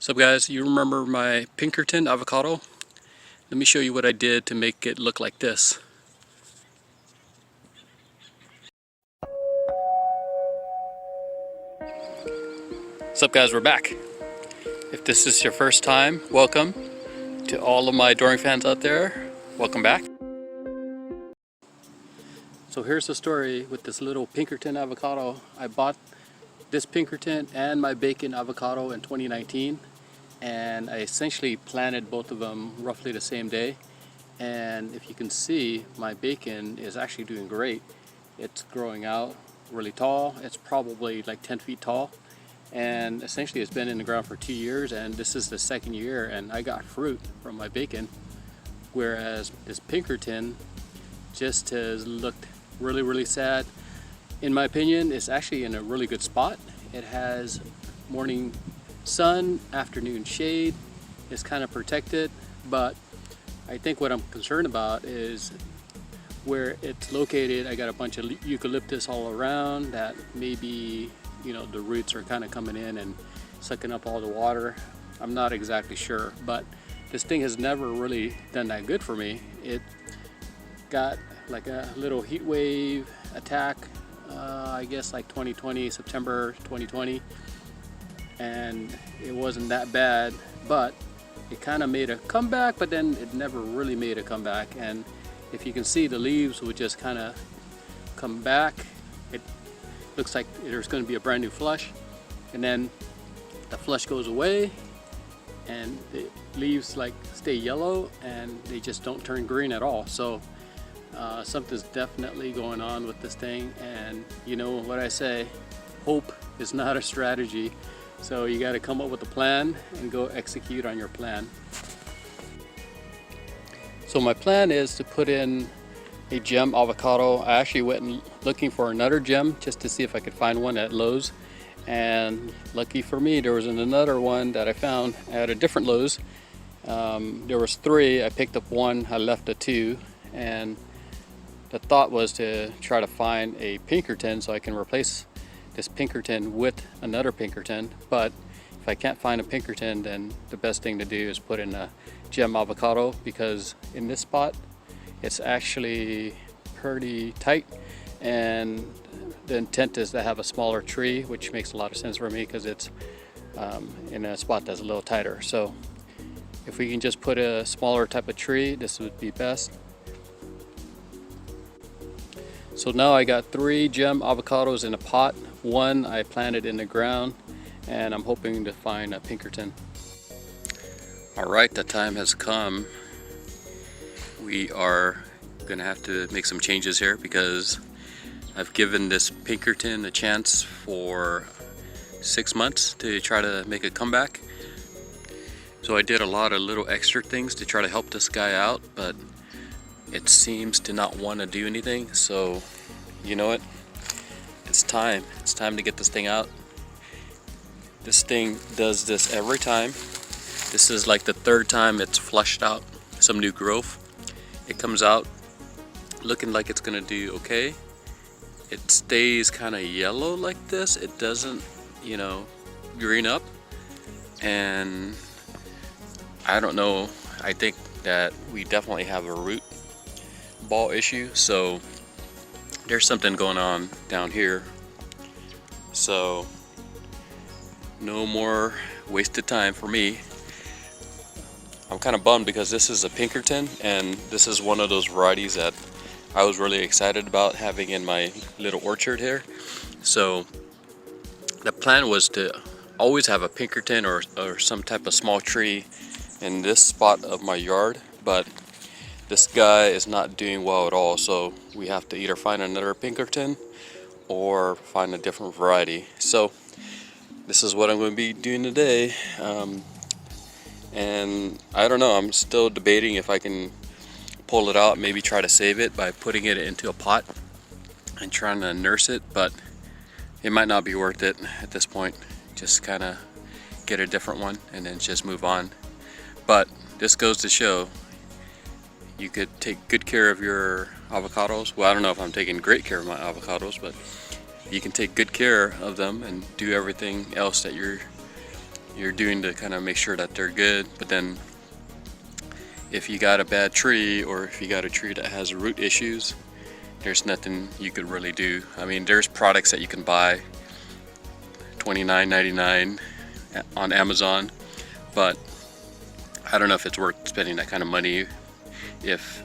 What's up guys, you remember my Pinkerton avocado? Let me show you what I did to make it look like this. What's up guys, we're back. If this is your first time, welcome. To all of my adoring fans out there, welcome back. So here's the story with this little Pinkerton avocado. I bought this Pinkerton and my bacon avocado in 2019, and I essentially planted both of them roughly the same day. And if you can see, my bacon is actually doing great. It's growing out really tall. It's probably like 10 feet tall, and essentially it's been in the ground for 2 years, and this is the second year and I got fruit from my bacon, whereas this Pinkerton just has looked really sad. In my opinion, it's actually in a really good spot. It has morning sun, afternoon shade. It's kind of protected, but I think what I'm concerned about is where it's located. I got a bunch of eucalyptus all around that maybe, you know, the roots are kind of coming in and sucking up all the water. I'm not exactly sure, but this thing has never really done that good for me. It got like a little heat wave attack, I guess like 2020, September 2020, and it wasn't that bad, but it kind of made a comeback, but then it never really made a comeback. And if you can see, the leaves would just kind of come back. It looks like there's going to be a brand new flush, and then the flush goes away and the leaves like stay yellow and they just don't turn green at all. So something's definitely going on with this thing, and you know what I say, hope is not a strategy. So you got to come up with a plan and go execute on your plan. So my plan is to put in a gem avocado. I actually went looking for another gem just to see if I could find one at Lowe's, and lucky for me there was another one that I found at a different Lowe's. There was 3, I picked up 1, I left the 2, and the thought was to try to find a Pinkerton so I can replace this Pinkerton with another Pinkerton. But if I can't find a Pinkerton, then the best thing to do is put in a gem avocado, because in this spot it's actually pretty tight, and the intent is to have a smaller tree, which makes a lot of sense for me because it's in a spot that's a little tighter. So if we can just put a smaller type of tree, this would be best. So now I got 3 gem avocados in a pot. 1 I planted in the ground, and I'm hoping to find a Pinkerton. Alright, the time has come. We are gonna have to make some changes here because I've given this Pinkerton a chance for 6 months to try to make a comeback. So I did a lot of little extra things to try to help this guy out, but it seems to not want to do anything. So you know what, it's time to get this thing out. This thing does this every time. This is like the 3rd time it's flushed out some new growth. It comes out looking like it's gonna do okay. It stays kind of yellow like this. It doesn't, you know, green up, and I don't know, I think that we definitely have a root ball issue, so there's something going on down here. So no more wasted time for me. I'm kind of bummed because this is a Pinkerton, and this is one of those varieties that I was really excited about having in my little orchard here. So the plan was to always have a Pinkerton or some type of small tree in this spot of my yard, but this guy is not doing well at all, so we have to either find another Pinkerton or find a different variety. So this is what I'm going to be doing today, and I don't know, I'm still debating if I can pull it out, maybe try to save it by putting it into a pot and trying to nurse it, but it might not be worth it at this point. Just kind of get a different one and then just move on. But this goes to show you could take good care of your avocados. Well, I don't know if I'm taking great care of my avocados, but you can take good care of them and do everything else that you're you're doing to kind of make sure that they're good. But then if you got a bad tree, or if you got a tree that has root issues, there's nothing you could really do. I mean, there's products that you can buy $29.99 on Amazon, but I don't know if it's worth spending that kind of money if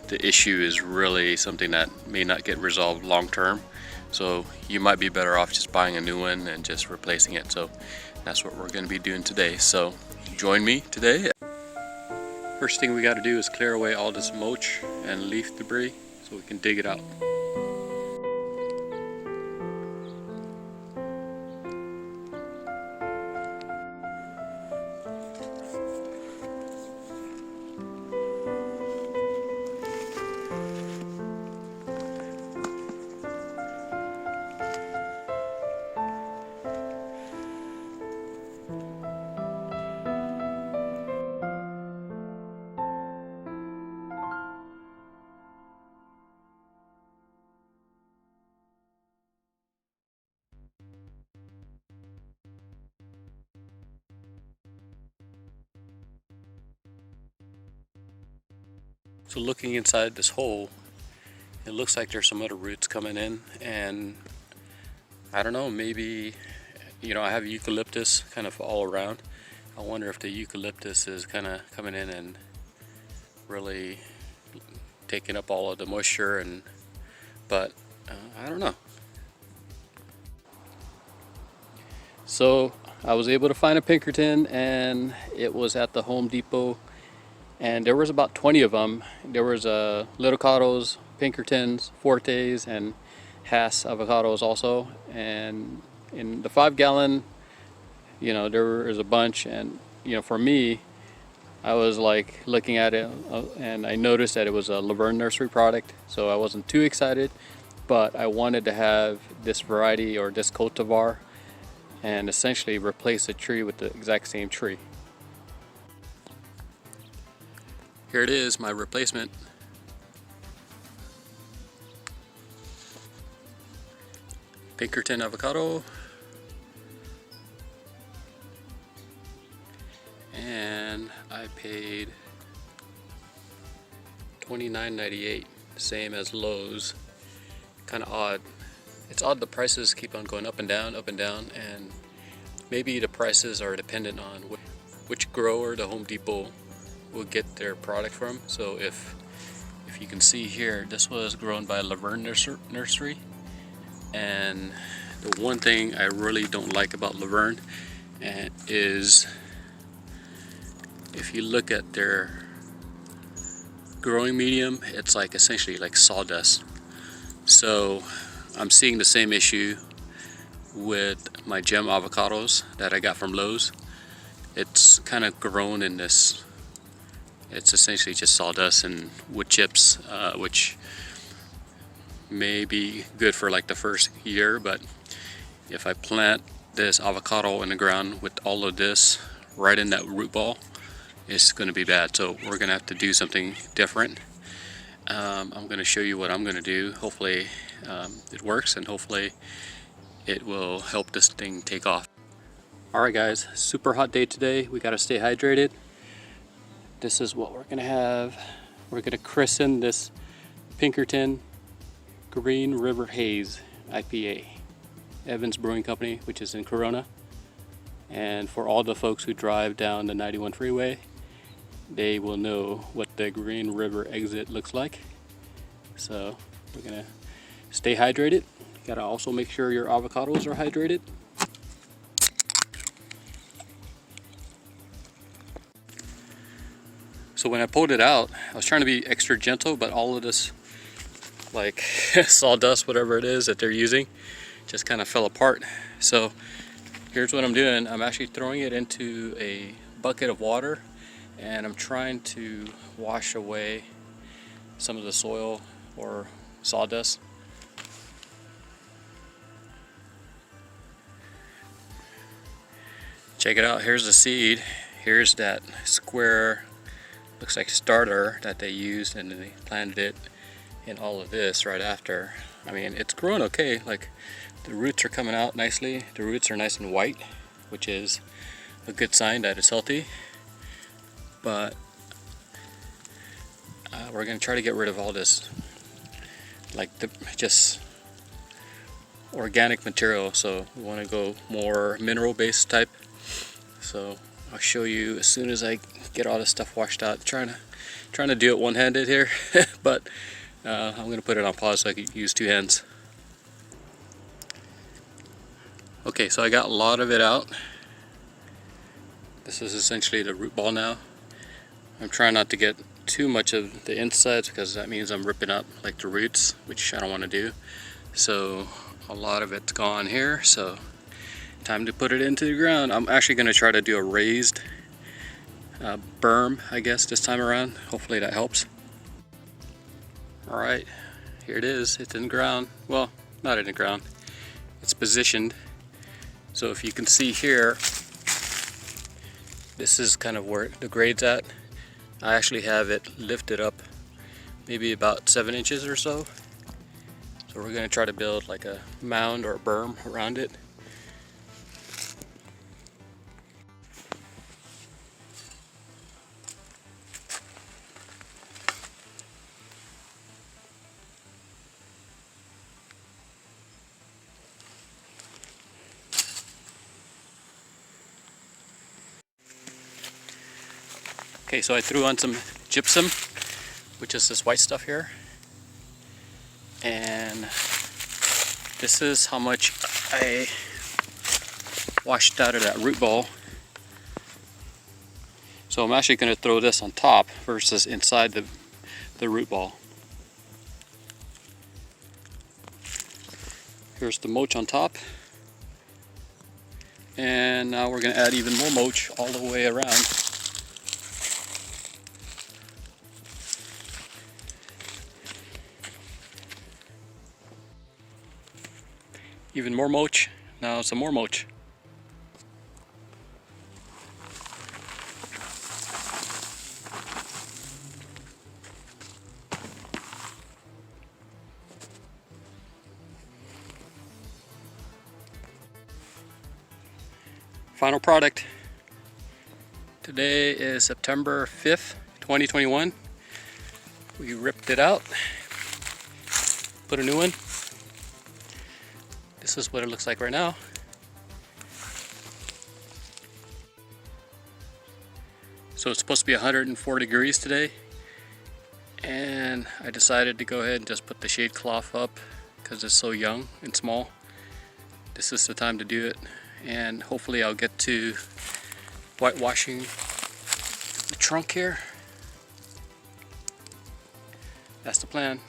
the issue is really something that may not get resolved long term. So you might be better off just buying a new one and just replacing it. So that's what we're going to be doing today. So join me today. First thing we got to do is clear away all this mulch and leaf debris so we can dig it out. So looking inside this hole, it looks like there's some other roots coming in, and I don't know, maybe, you know, I have eucalyptus kind of all around. I wonder if the eucalyptus is kind of coming in and really taking up all of the moisture, but I don't know. So I was able to find a Pinkerton, and it was at the Home Depot. And there was about 20 of them. There was Littacados, Pinkertons, Fortes, and Hass avocados also. And in the 5-gallon, you know, there was a bunch. And you know, for me, I was like looking at it, and I noticed that it was a Laverne Nursery product. So I wasn't too excited, but I wanted to have this variety or this cultivar, and essentially replace the tree with the exact same tree. Here it is, my replacement. Pinkerton Avocado. And I paid $29.98, same as Lowe's. Kind of odd. It's odd the prices keep on going up and down, and maybe the prices are dependent on which grower the Home Depot will get their product from. So if you can see here, this was grown by Laverne Nursery, and the one thing I really don't like about Laverne is if you look at their growing medium, it's like essentially like sawdust. So I'm seeing the same issue with my gem avocados that I got from Lowe's. It's kind of grown in this, it's essentially just sawdust and wood chips, which may be good for like the first year, but if I plant this avocado in the ground with all of this right in that root ball, it's going to be bad. So we're going to have to do something different. I'm going to show you what I'm going to do. Hopefully it works, and hopefully it will help this thing take off. Alright guys, super hot day today. We got to stay hydrated. This is what we're gonna have. We're gonna christen this Pinkerton Green River Haze IPA, Evans Brewing Company, which is in Corona. And for all the folks who drive down the 91 freeway, they will know what the Green River exit looks like. So we're gonna stay hydrated. You gotta also make sure your avocados are hydrated. So when I pulled it out, I was trying to be extra gentle, but all of this like sawdust, whatever it is that they're using, just kind of fell apart. So here's what I'm doing. I'm actually throwing it into a bucket of water, and I'm trying to wash away some of the soil or sawdust. Check it out, here's the seed. Here's that square, looks like starter that they used, and they planted it in all of this right after. I mean, it's growing okay. Like, the roots are coming out nicely. The roots are nice and white, which is a good sign that it's healthy. But we're gonna try to get rid of all this, like the just organic material. So we want to go more mineral-based type. So I'll show you as soon as I get all this stuff washed out. Trying to do it one-handed here, but I'm gonna put it on pause so I can use two hands. Okay, so I got a lot of it out. This is essentially the root ball now. I'm trying not to get too much of the insides because that means I'm ripping up like the roots, which I don't want to do. So a lot of it's gone here, so time to put it into the ground. I'm actually going to try to do a raised berm, I guess, this time around. Hopefully that helps. Alright, here it is. It's in the ground. Well, not in the ground. It's positioned. So if you can see here, this is kind of where the grade's at. I actually have it lifted up maybe about 7 inches or so. So we're going to try to build like a mound or a berm around it. Okay, so I threw on some gypsum, which is this white stuff here. And this is how much I washed out of that root ball. So I'm actually going to throw this on top versus inside the root ball. Here's the mulch on top. And now we're going to add even more mulch all the way around. Even more mulch, now some more mulch. Final product. Today is September 5th, 2021. We ripped it out, put a new one. This is what it looks like right now. So it's supposed to be 104 degrees today, and I decided to go ahead and just put the shade cloth up because it's so young and small. This is the time to do it, and hopefully I'll get to whitewashing the trunk here. That's the plan.